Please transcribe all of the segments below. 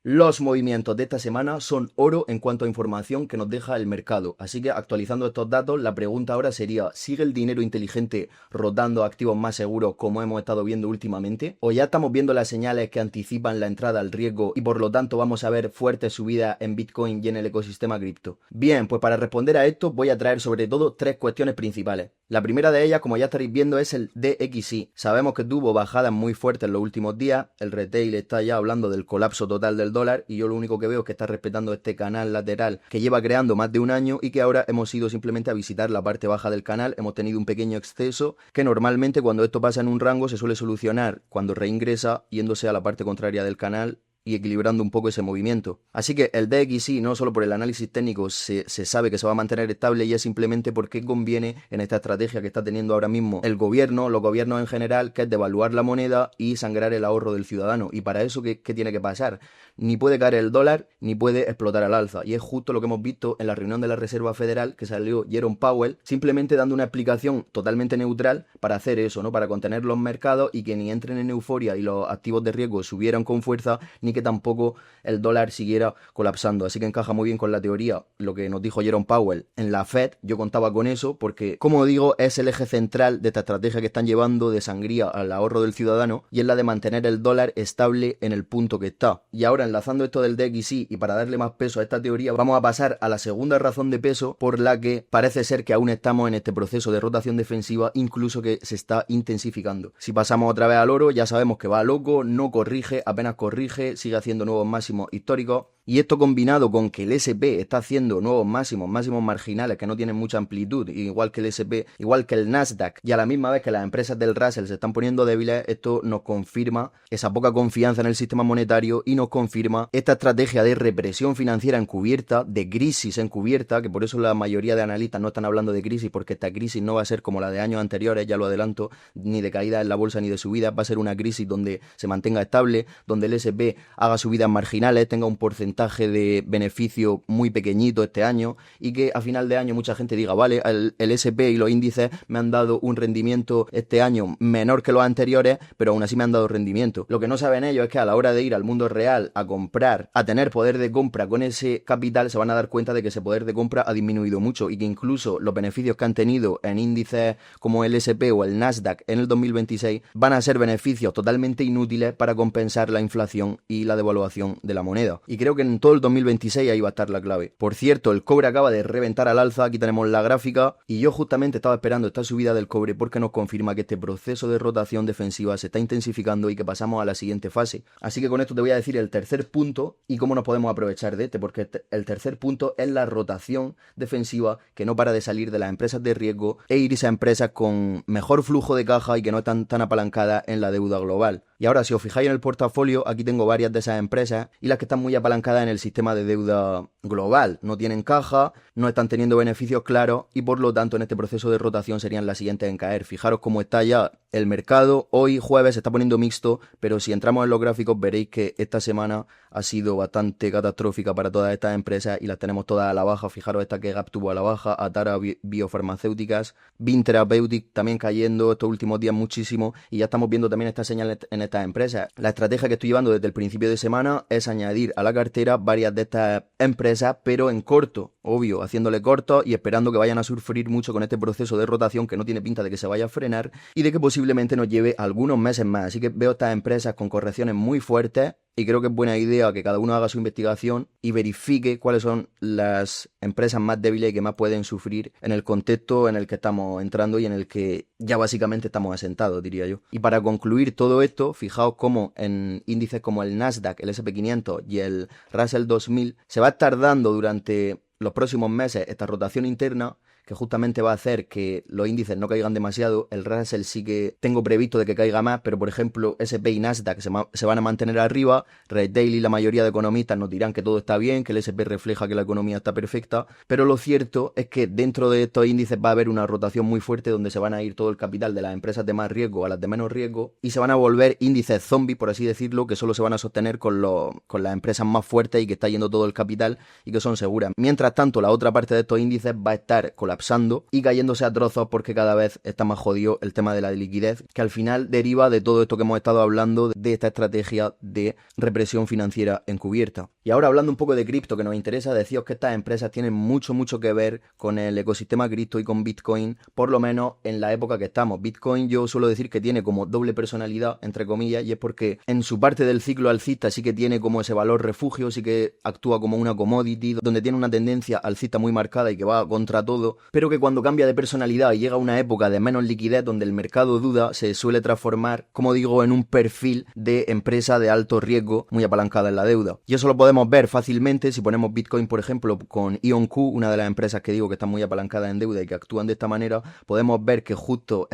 Los movimientos de esta semana son oro en cuanto a información que nos deja el mercado. Así que actualizando estos datos, la pregunta ahora sería, ¿sigue el dinero inteligente rotando a activos más seguros como hemos estado viendo últimamente? ¿O ya estamos viendo las señales que anticipan la entrada al riesgo y por lo tanto vamos a ver fuertes subidas en Bitcoin y en el ecosistema cripto? Bien, pues para responder a esto voy a traer sobre todo tres cuestiones principales. La primera de ellas, como ya estaréis viendo, es el DXY. Sabemos que tuvo bajadas muy fuertes en los últimos días, el retail está ya hablando del colapso total del dólar y yo lo único que veo es que está respetando este canal lateral que lleva creando más de un año y que ahora hemos ido simplemente a visitar la parte baja del canal, hemos tenido un pequeño exceso que normalmente cuando esto pasa en un rango se suele solucionar cuando reingresa yéndose a la parte contraria del canal y equilibrando un poco ese movimiento. Así que el DXY, no solo por el análisis técnico, se sabe que se va a mantener estable y es simplemente porque conviene en esta estrategia que está teniendo ahora mismo el gobierno, los gobiernos en general, que es devaluar la moneda y sangrar el ahorro del ciudadano. Y para eso, ¿qué tiene que pasar? Ni puede caer el dólar, ni puede explotar al alza. Y es justo lo que hemos visto en la reunión de la Reserva Federal, que salió Jerome Powell, simplemente dando una explicación totalmente neutral para hacer eso, ¿no? Para contener los mercados y que ni entren en euforia y los activos de riesgo subieran con fuerza, ni que tampoco el dólar siguiera colapsando. Así que encaja muy bien con la teoría lo que nos dijo Jerome Powell en la Fed. Yo contaba con eso porque, como digo, es el eje central de esta estrategia que están llevando de sangría al ahorro del ciudadano y es la de mantener el dólar estable en el punto que está. Y ahora, enlazando esto del DXY y para darle más peso a esta teoría, vamos a pasar a la segunda razón de peso por la que parece ser que aún estamos en este proceso de rotación defensiva, incluso que se está intensificando. Si pasamos otra vez al oro, ya sabemos que va loco, no corrige, apenas corrige, sigue haciendo nuevos máximos históricos. Y esto combinado con que el S&P está haciendo nuevos máximos marginales que no tienen mucha amplitud, igual que el S&P, igual que el Nasdaq, y a la misma vez que las empresas del Russell se están poniendo débiles, esto nos confirma esa poca confianza en el sistema monetario y nos confirma esta estrategia de represión financiera encubierta, de crisis encubierta, que por eso la mayoría de analistas no están hablando de crisis, porque esta crisis no va a ser como la de años anteriores, ya lo adelanto, ni de caída en la bolsa ni de subida, va a ser una crisis donde se mantenga estable, donde el S&P haga subidas marginales, tenga un porcentaje de beneficio muy pequeñito este año y que a final de año mucha gente diga, vale, el S&P y los índices me han dado un rendimiento este año menor que los anteriores, pero aún así me han dado rendimiento. Lo que no saben ellos es que a la hora de ir al mundo real a comprar, a tener poder de compra con ese capital, se van a dar cuenta de que ese poder de compra ha disminuido mucho y que incluso los beneficios que han tenido en índices como el S&P o el Nasdaq en el 2026 van a ser beneficios totalmente inútiles para compensar la inflación y la devaluación de la moneda. Y creo que en todo el 2026 ahí va a estar la clave. Por cierto, el cobre acaba de reventar al alza, aquí tenemos la gráfica, y yo justamente estaba esperando esta subida del cobre porque nos confirma que este proceso de rotación defensiva se está intensificando y que pasamos a la siguiente fase. Así que con esto te voy a decir el tercer punto y cómo nos podemos aprovechar de este, porque el tercer punto es la rotación defensiva que no para de salir de las empresas de riesgo e irse a empresas con mejor flujo de caja y que no están tan apalancadas en la deuda global. Y ahora, si os fijáis en el portafolio, aquí tengo varias de esas empresas y las que están muy apalancadas en el sistema de deuda global. No tienen caja, no están teniendo beneficios claros y por lo tanto en este proceso de rotación serían las siguientes en caer. Fijaros cómo está ya el mercado. Hoy jueves se está poniendo mixto, pero si entramos en los gráficos veréis que esta semana ha sido bastante catastrófica para todas estas empresas y las tenemos todas a la baja. Fijaros esta que Gap tuvo a la baja, Atara Biofarmacéuticas, Beam Therapeutic también cayendo estos últimos días muchísimo y ya estamos viendo también estas señales en estas empresas. La estrategia que estoy llevando desde el principio de semana es añadir a la cartera varias de estas empresas, pero en corto, obvio, haciéndole corto y esperando que vayan a sufrir mucho con este proceso de rotación que no tiene pinta de que se vaya a frenar y de que posiblemente nos lleve algunos meses más. Así que veo estas empresas con correcciones muy fuertes y creo que es buena idea que cada uno haga su investigación y verifique cuáles son las empresas más débiles y que más pueden sufrir en el contexto en el que estamos entrando y en el que ya básicamente estamos asentados, diría yo. Y para concluir todo esto, fijaos cómo en índices como el Nasdaq, el S&P 500 y el Russell 2000 se va a estar dando durante los próximos meses esta rotación interna que justamente va a hacer que los índices no caigan demasiado. El Russell sí que tengo previsto de que caiga más, pero por ejemplo S&P y Nasdaq se van a mantener arriba. Retail y la mayoría de economistas nos dirán que todo está bien, que el S&P refleja que la economía está perfecta, pero lo cierto es que dentro de estos índices va a haber una rotación muy fuerte donde se van a ir todo el capital de las empresas de más riesgo a las de menos riesgo y se van a volver índices zombies, por así decirlo, que solo se van a sostener con las empresas más fuertes y que está yendo todo el capital y que son seguras. Mientras tanto, la otra parte de estos índices va a estar colapsada colapsando y cayéndose a trozos porque cada vez está más jodido el tema de la liquidez, que al final deriva de todo esto que hemos estado hablando, de esta estrategia de represión financiera encubierta. Y ahora hablando un poco de cripto que nos interesa, deciros que estas empresas tienen mucho que ver con el ecosistema cripto y con Bitcoin, por lo menos en la época que estamos. Bitcoin yo suelo decir que tiene como doble personalidad, entre comillas, y es porque en su parte del ciclo alcista sí que tiene como ese valor refugio, sí que actúa como una commodity, donde tiene una tendencia alcista muy marcada y que va contra todo, pero que cuando cambia de personalidad y llega a una época de menos liquidez donde el mercado duda, se suele transformar, como digo, en un perfil de empresa de alto riesgo muy apalancada en la deuda. Y eso lo podemos ver fácilmente si ponemos Bitcoin, por ejemplo, con IonQ, una de las empresas que digo que están muy apalancadas en deuda y que actúan de esta manera. Podemos ver que justo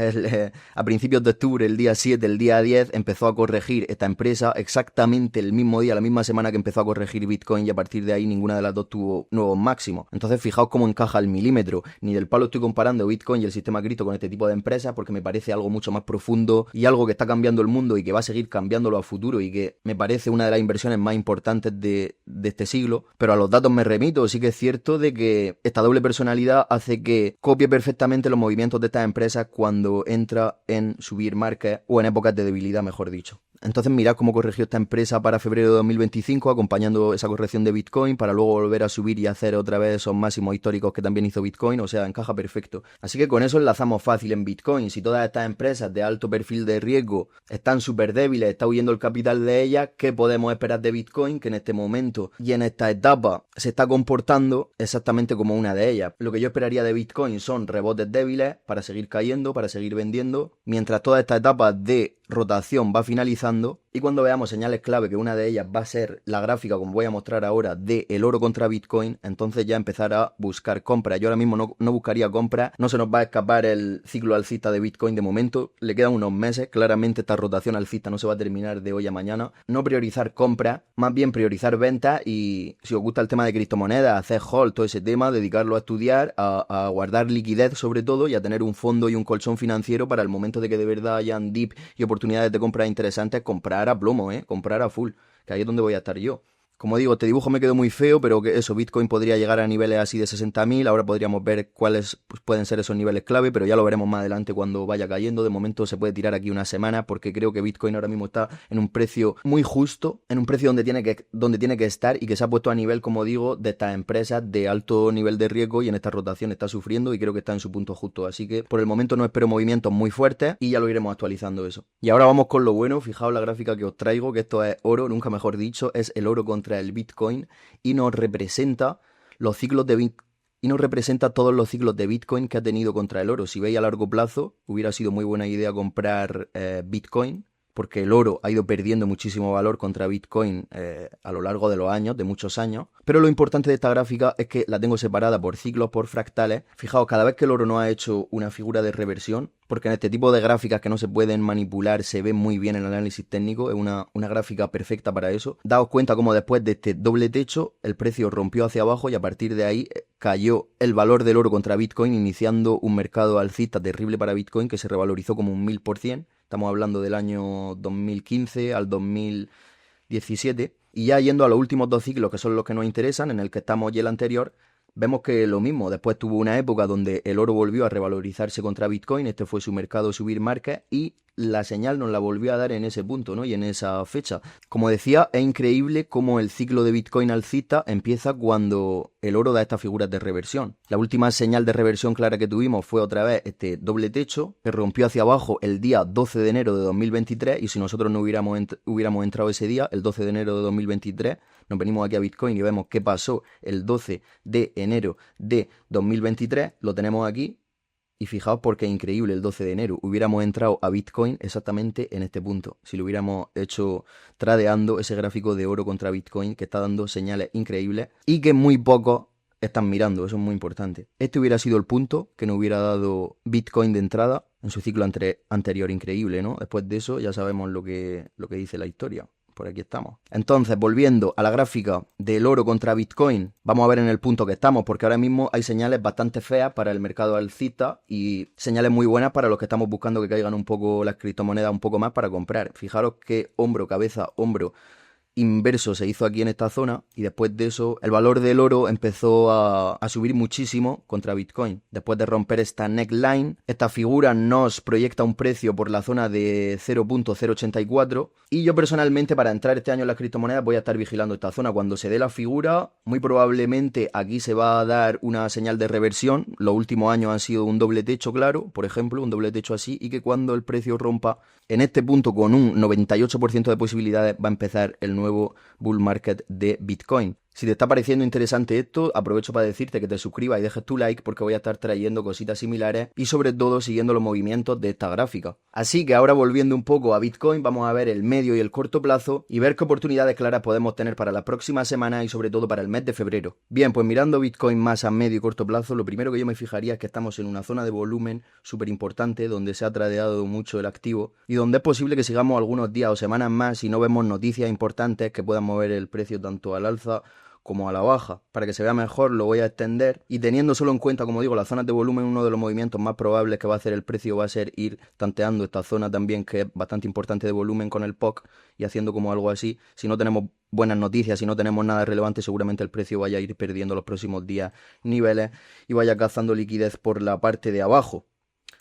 a principios de octubre, el día 7, el día 10, empezó a corregir esta empresa exactamente el mismo día, la misma semana que empezó a corregir Bitcoin, y a partir de ahí ninguna de las dos tuvo nuevos máximos. Entonces fijaos cómo encaja al milímetro. Ni del palo estoy comparando Bitcoin y el sistema cripto con este tipo de empresas, porque me parece algo mucho más profundo y algo que está cambiando el mundo y que va a seguir cambiándolo a futuro, y que me parece una de las inversiones más importantes de este siglo. Pero a los datos me remito. Sí que es cierto de que esta doble personalidad hace que copie perfectamente los movimientos de estas empresas cuando entra en subir market o en épocas de debilidad, mejor dicho. Entonces mirad cómo corrigió esta empresa para febrero de 2025, acompañando esa corrección de Bitcoin para luego volver a subir y hacer otra vez esos máximos históricos que también hizo Bitcoin. O sea, encaja perfecto. Así que con eso enlazamos fácil en Bitcoin. Si todas estas empresas de alto perfil de riesgo están súper débiles, está huyendo el capital de ellas, ¿qué podemos esperar de Bitcoin? Que en este momento y en esta etapa se está comportando exactamente como una de ellas. Lo que yo esperaría de Bitcoin son rebotes débiles para seguir cayendo, para seguir vendiendo, mientras toda esta etapa de rotación va finalizando, y cuando veamos señales clave, que una de ellas va a ser la gráfica, como voy a mostrar ahora, de el oro contra Bitcoin, entonces ya empezar a buscar compras. Yo ahora mismo no buscaría compras, no se nos va a escapar el ciclo alcista de Bitcoin de momento, le quedan unos meses, claramente esta rotación alcista no se va a terminar de hoy a mañana. No priorizar compras, más bien priorizar ventas, y si os gusta el tema de criptomonedas, hacer hold, todo ese tema, dedicarlo a estudiar, a guardar liquidez sobre todo, y a tener un fondo y un colchón financiero para el momento de que de verdad hayan dip y oportunidades de compra interesantes, comprar a plomo, comprar a full, que ahí es donde voy a estar yo. Como digo, este dibujo me quedó muy feo, pero que eso, Bitcoin podría llegar a niveles así de 60.000, ahora podríamos ver cuáles pueden ser esos niveles clave, pero ya lo veremos más adelante cuando vaya cayendo. De momento se puede tirar aquí una semana, porque creo que Bitcoin ahora mismo está en un precio muy justo, en un precio donde tiene que estar, y que se ha puesto a nivel, como digo, de estas empresas de alto nivel de riesgo, y en esta rotación está sufriendo y creo que está en su punto justo. Así que por el momento no espero movimientos muy fuertes y ya lo iremos actualizando eso. Y ahora vamos con lo bueno. Fijaos la gráfica que os traigo, que esto es oro, nunca mejor dicho, es el oro contra el Bitcoin, y nos representa los ciclos de Bitcoin. Y nos representa todos los ciclos de Bitcoin que ha tenido contra el oro. Si veis a largo plazo, hubiera sido muy buena idea comprar Bitcoin, porque el oro ha ido perdiendo muchísimo valor contra Bitcoin a lo largo de los años, de muchos años. Pero lo importante de esta gráfica es que la tengo separada por ciclos, por fractales. Fijaos, cada vez que el oro no ha hecho una figura de reversión, porque en este tipo de gráficas que no se pueden manipular se ve muy bien el análisis técnico, es una gráfica perfecta para eso. Daos cuenta cómo después de este doble techo el precio rompió hacia abajo, y a partir de ahí cayó el valor del oro contra Bitcoin, iniciando un mercado alcista terrible para Bitcoin que se revalorizó como un 1000%. Estamos hablando del año 2015 al 2017. Y ya yendo a los últimos dos ciclos, que son los que nos interesan, en el que estamos y el anterior, vemos que lo mismo. Después tuvo una época donde el oro volvió a revalorizarse contra Bitcoin, este fue su mercado subir market, y la señal nos la volvió a dar en ese punto, ¿no? Y en esa fecha. Como decía, es increíble cómo el ciclo de Bitcoin alcista empieza cuando el oro da estas figuras de reversión. La última señal de reversión clara que tuvimos fue otra vez este doble techo, que rompió hacia abajo el día 12 de enero de 2023, y si nosotros no hubiéramos entrado ese día, el 12 de enero de 2023, nos venimos aquí a Bitcoin y vemos qué pasó el 12 de enero de 2023, lo tenemos aquí. Y fijaos porque es increíble, el 12 de enero hubiéramos entrado a Bitcoin exactamente en este punto, si lo hubiéramos hecho tradeando ese gráfico de oro contra Bitcoin, que está dando señales increíbles y que muy pocos están mirando. Eso es muy importante. Este hubiera sido el punto que nos hubiera dado Bitcoin de entrada en su ciclo anterior, increíble, ¿no? Después de eso ya sabemos lo que dice la historia. Por aquí estamos. Entonces, volviendo a la gráfica del oro contra Bitcoin, vamos a ver en el punto que estamos, porque ahora mismo hay señales bastante feas para el mercado alcista y señales muy buenas para los que estamos buscando que caigan un poco las criptomonedas un poco más para comprar. Fijaros que hombro, cabeza, hombro inverso se hizo aquí en esta zona y después de eso el valor del oro empezó a subir muchísimo contra Bitcoin. Después de romper esta neckline, esta figura nos proyecta un precio por la zona de 0.084 y yo personalmente para entrar este año en las criptomonedas voy a estar vigilando esta zona. Cuando se dé la figura, muy probablemente aquí se va a dar una señal de reversión. Los últimos años han sido un doble techo, claro, por ejemplo, un doble techo así, y que cuando el precio rompa en este punto con un 98% de posibilidades va a empezar el nuevo bull market de Bitcoin. Si te está pareciendo interesante esto, aprovecho para decirte que te suscribas y dejes tu like porque voy a estar trayendo cositas similares y sobre todo siguiendo los movimientos de esta gráfica. Así que ahora volviendo un poco a Bitcoin, vamos a ver el medio y el corto plazo y ver qué oportunidades claras podemos tener para la próxima semana y sobre todo para el mes de febrero. Bien, pues mirando Bitcoin más a medio y corto plazo, lo primero que yo me fijaría es que estamos en una zona de volumen súper importante donde se ha tradeado mucho el activo y donde es posible que sigamos algunos días o semanas más si no vemos noticias importantes que puedan mover el precio tanto al alza como a la baja. Para que se vea mejor lo voy a extender y teniendo solo en cuenta, como digo, las zonas de volumen, uno de los movimientos más probables que va a hacer el precio va a ser ir tanteando esta zona también que es bastante importante de volumen con el POC y haciendo como algo así. Si no tenemos buenas noticias, si no tenemos nada relevante, seguramente el precio vaya a ir perdiendo los próximos días niveles y vaya cazando liquidez por la parte de abajo.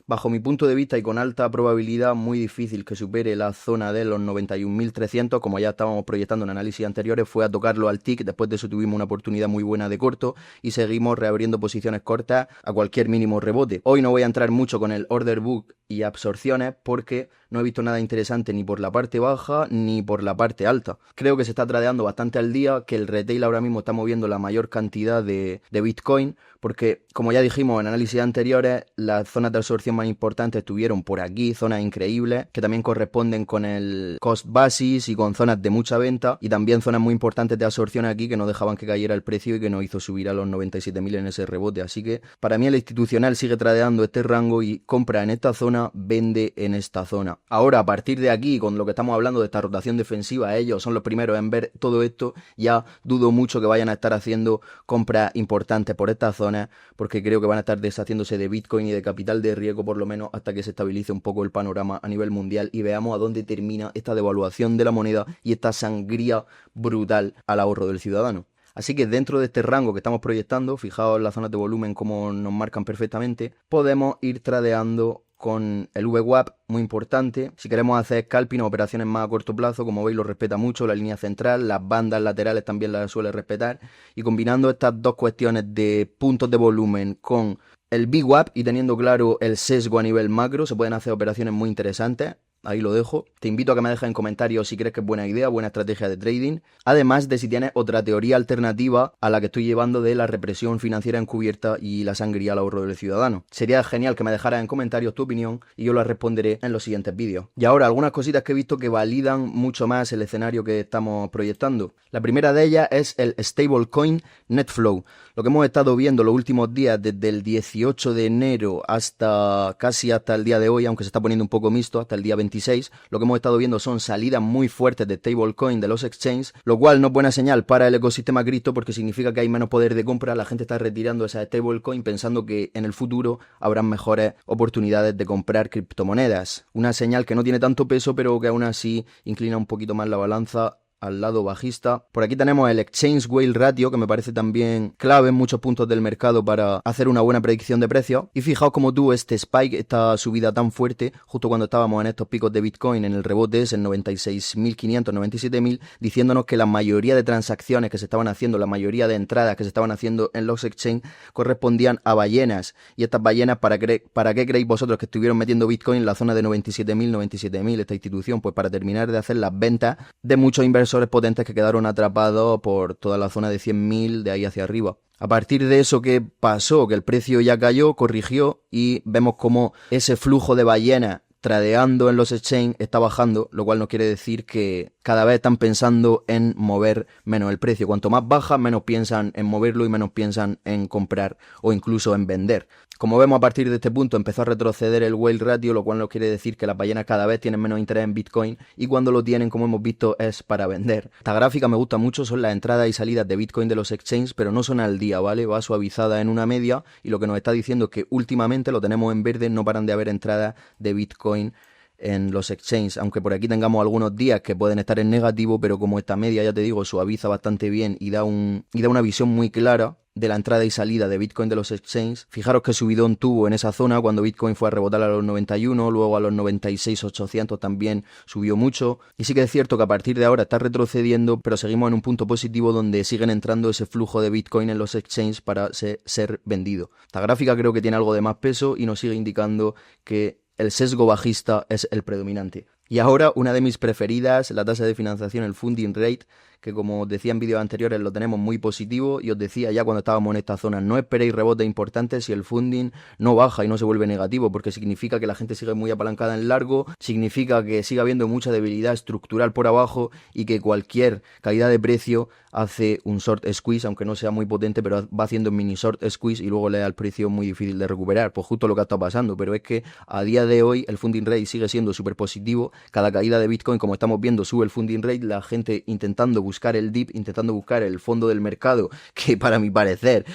Bajo mi punto de vista y con alta probabilidad, muy difícil que supere la zona de los 91.300, como ya estábamos proyectando en análisis anteriores, fue a tocarlo al tick, después de eso tuvimos una oportunidad muy buena de corto y seguimos reabriendo posiciones cortas a cualquier mínimo rebote. Hoy no voy a entrar mucho con el order book y absorciones porque no he visto nada interesante ni por la parte baja ni por la parte alta. Creo que se está tradeando bastante al día, que el retail ahora mismo está moviendo la mayor cantidad de Bitcoin, porque como ya dijimos en análisis anteriores, las zonas de absorción más importantes estuvieron por aquí, zonas increíbles, que también corresponden con el cost basis y con zonas de mucha venta, y también zonas muy importantes de absorción aquí que no dejaban que cayera el precio y que nos hizo subir a los 97.000 en ese rebote. Así que para mí el institucional sigue tradeando este rango y compra en esta zona, vende en esta zona. Ahora, a partir de aquí, con lo que estamos hablando de esta rotación defensiva, ellos son los primeros en ver todo esto, ya dudo mucho que vayan a estar haciendo compras importantes por esta zona, porque creo que van a estar deshaciéndose de Bitcoin y de capital de riesgo por lo menos hasta que se estabilice un poco el panorama a nivel mundial y veamos a dónde termina esta devaluación de la moneda y esta sangría brutal al ahorro del ciudadano. Así que dentro de este rango que estamos proyectando, fijaos las zonas de volumen como nos marcan perfectamente, podemos ir tradeando con el VWAP, muy importante. Si queremos hacer scalping o operaciones más a corto plazo, como veis lo respeta mucho, la línea central, las bandas laterales también las suele respetar, y combinando estas dos cuestiones de puntos de volumen con el VWAP y teniendo claro el sesgo a nivel macro, se pueden hacer operaciones muy interesantes. Ahí lo dejo. Te invito a que me dejes en comentarios si crees que es buena idea, buena estrategia de trading. Además de si tienes otra teoría alternativa a la que estoy llevando de la represión financiera encubierta y la sangría al ahorro del ciudadano. Sería genial que me dejaras en comentarios tu opinión y yo la responderé en los siguientes vídeos. Y ahora, algunas cositas que he visto que validan mucho más el escenario que estamos proyectando. La primera de ellas es el stablecoin Netflow. Lo que hemos estado viendo los últimos días, desde el 18 de enero hasta casi hasta el día de hoy, aunque se está poniendo un poco mixto, hasta el día 26, lo que hemos estado viendo son salidas muy fuertes de stablecoin de los exchanges, lo cual no es buena señal para el ecosistema cripto porque significa que hay menos poder de compra, la gente está retirando esas stablecoin pensando que en el futuro habrán mejores oportunidades de comprar criptomonedas. Una señal que no tiene tanto peso, pero que aún así inclina un poquito más la balanza al lado bajista. Por aquí tenemos el Exchange Whale Ratio, que me parece también clave en muchos puntos del mercado para hacer una buena predicción de precios. Y fijaos cómo tuvo este spike, esta subida tan fuerte, justo cuando estábamos en estos picos de Bitcoin, en el rebote ese, en 96.500, 97.000, diciéndonos que la mayoría de transacciones que se estaban haciendo, la mayoría de entradas que se estaban haciendo en los exchange correspondían a ballenas. Y estas ballenas, ¿para qué creéis vosotros que estuvieron metiendo Bitcoin en la zona de 97.000, esta institución? Pues para terminar de hacer las ventas de muchos inversores potentes que quedaron atrapados por toda la zona de 100.000 de ahí hacia arriba. A partir de eso, ¿qué pasó? Que el precio ya cayó, corrigió y vemos como ese flujo de ballenas tradeando en los exchange está bajando, lo cual no quiere decir que cada vez están pensando en mover menos el precio. Cuanto más baja, menos piensan en moverlo y menos piensan en comprar o incluso en vender. Como vemos, a partir de este punto empezó a retroceder el whale ratio, lo cual no quiere decir que las ballenas cada vez tienen menos interés en Bitcoin y cuando lo tienen, como hemos visto, es para vender. Esta gráfica me gusta mucho, son las entradas y salidas de Bitcoin de los exchanges, pero no son al día, ¿vale? Va suavizada en una media y lo que nos está diciendo es que últimamente lo tenemos en verde, no paran de haber entradas de Bitcoin en los exchanges, aunque por aquí tengamos algunos días que pueden estar en negativo, pero como esta media, ya te digo, suaviza bastante bien y da una visión muy clara de la entrada y salida de Bitcoin de los exchanges. Fijaros que subidón tuvo en esa zona cuando Bitcoin fue a rebotar a los 91, luego a los 96.800 también subió mucho. Y sí que es cierto que a partir de ahora está retrocediendo, pero seguimos en un punto positivo donde siguen entrando ese flujo de Bitcoin en los exchanges para ser vendido. Esta gráfica creo que tiene algo de más peso y nos sigue indicando que el sesgo bajista es el predominante. Y ahora una de mis preferidas, la tasa de financiación, el funding rate, que como os decía en vídeos anteriores lo tenemos muy positivo, y os decía ya cuando estábamos en esta zona, no esperéis rebotes importantes si el funding no baja y no se vuelve negativo, porque significa que la gente sigue muy apalancada en largo, significa que sigue habiendo mucha debilidad estructural por abajo y que cualquier caída de precio hace un short squeeze, aunque no sea muy potente, pero va haciendo un mini short squeeze y luego le da el precio muy difícil de recuperar. Pues justo lo que ha estado pasando, pero es que a día de hoy el funding rate sigue siendo súper positivo. Cada caída de Bitcoin, como estamos viendo, sube el funding rate, la gente intentando buscar el dip, intentando buscar el fondo del mercado, que para mi parecer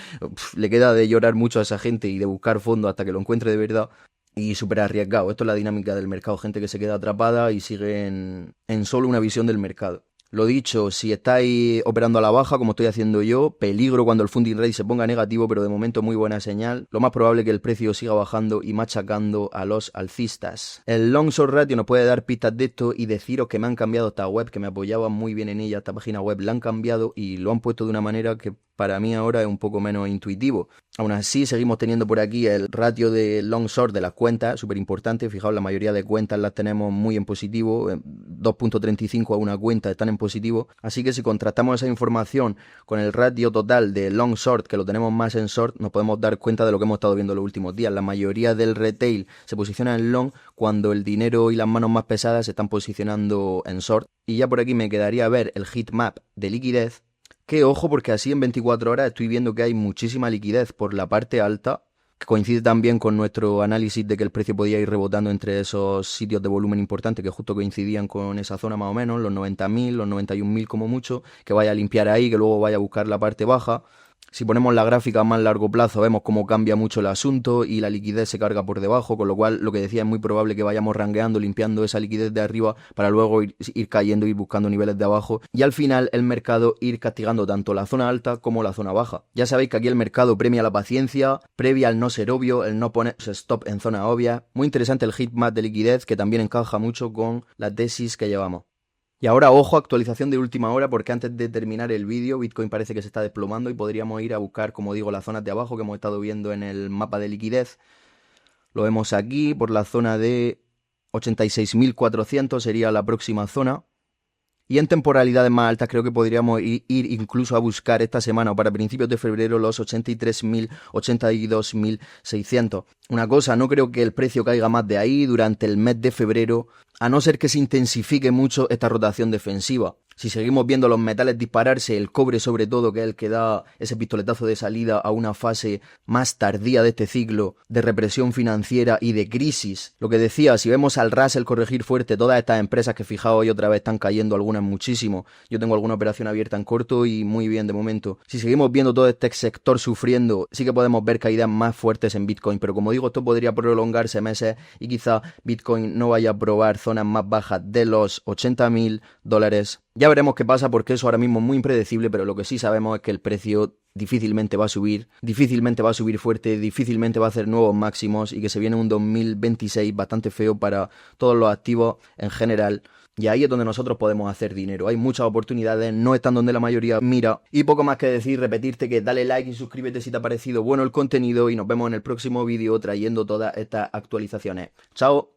le queda de llorar mucho a esa gente y de buscar fondo hasta que lo encuentre de verdad. Y súper arriesgado. Esto es la dinámica del mercado, gente que se queda atrapada y sigue en solo una visión del mercado. Lo dicho, si estáis operando a la baja, como estoy haciendo yo, peligro cuando el funding rate se ponga negativo, pero de momento muy buena señal. Lo más probable es que el precio siga bajando y machacando a los alcistas. El long short ratio nos puede dar pistas de esto y deciros que me han cambiado esta web, que me apoyaba muy bien en ella, esta página web la han cambiado y lo han puesto de una manera que para mí ahora es un poco menos intuitivo. Aún así, seguimos teniendo por aquí el ratio de long short de las cuentas, súper importante. Fijaos, la mayoría de cuentas las tenemos muy en positivo, 2.35 a una cuenta están en positivo. Así que si contrastamos esa información con el ratio total de long short, que lo tenemos más en short, nos podemos dar cuenta de lo que hemos estado viendo los últimos días. La mayoría del retail se posiciona en long cuando el dinero y las manos más pesadas se están posicionando en short. Y ya por aquí me quedaría ver el heat map de liquidez. Que ojo, porque así en 24 horas estoy viendo que hay muchísima liquidez por la parte alta, que coincide también con nuestro análisis de que el precio podía ir rebotando entre esos sitios de volumen importante que justo coincidían con esa zona más o menos, los 90.000, los 91.000 como mucho, que vaya a limpiar ahí, que luego vaya a buscar la parte baja. Si ponemos la gráfica a más largo plazo vemos cómo cambia mucho el asunto y la liquidez se carga por debajo, con lo cual lo que decía es muy probable que vayamos rangueando, limpiando esa liquidez de arriba para luego ir cayendo, ir buscando niveles de abajo y al final el mercado ir castigando tanto la zona alta como la zona baja. Ya sabéis que aquí el mercado premia la paciencia, previa al no ser obvio, el no poner stop en zona obvia. Muy interesante el heat map de liquidez que también encaja mucho con la tesis que llevamos. Y ahora, ojo, actualización de última hora, porque antes de terminar el vídeo, Bitcoin parece que se está desplomando y podríamos ir a buscar, como digo, las zonas de abajo que hemos estado viendo en el mapa de liquidez. Lo vemos aquí, por la zona de 86.400 sería la próxima zona. Y en temporalidades más altas creo que podríamos ir incluso a buscar esta semana o para principios de febrero los 83.000, 82.600. Una cosa, no creo que el precio caiga más de ahí durante el mes de febrero, a no ser que se intensifique mucho esta rotación defensiva. Si seguimos viendo los metales dispararse, el cobre sobre todo, que es el que da ese pistoletazo de salida a una fase más tardía de este ciclo de represión financiera y de crisis. Lo que decía, si vemos al Russell corregir fuerte, todas estas empresas que fijaos hoy otra vez están cayendo, algunas muchísimo. Yo tengo alguna operación abierta en corto y muy bien de momento. Si seguimos viendo todo este sector sufriendo, sí que podemos ver caídas más fuertes en Bitcoin, pero como digo, esto podría prolongarse meses y quizá Bitcoin no vaya a probar zonas más bajas de los $80.000. Ya veremos qué pasa porque eso ahora mismo es muy impredecible, pero lo que sí sabemos es que el precio difícilmente va a subir fuerte, difícilmente va a hacer nuevos máximos y que se viene un 2026 bastante feo para todos los activos en general. Y ahí es donde nosotros podemos hacer dinero. Hay muchas oportunidades, no están donde la mayoría mira. Y poco más que decir, repetirte que dale like y suscríbete si te ha parecido bueno el contenido y nos vemos en el próximo vídeo trayendo todas estas actualizaciones. ¡Chao!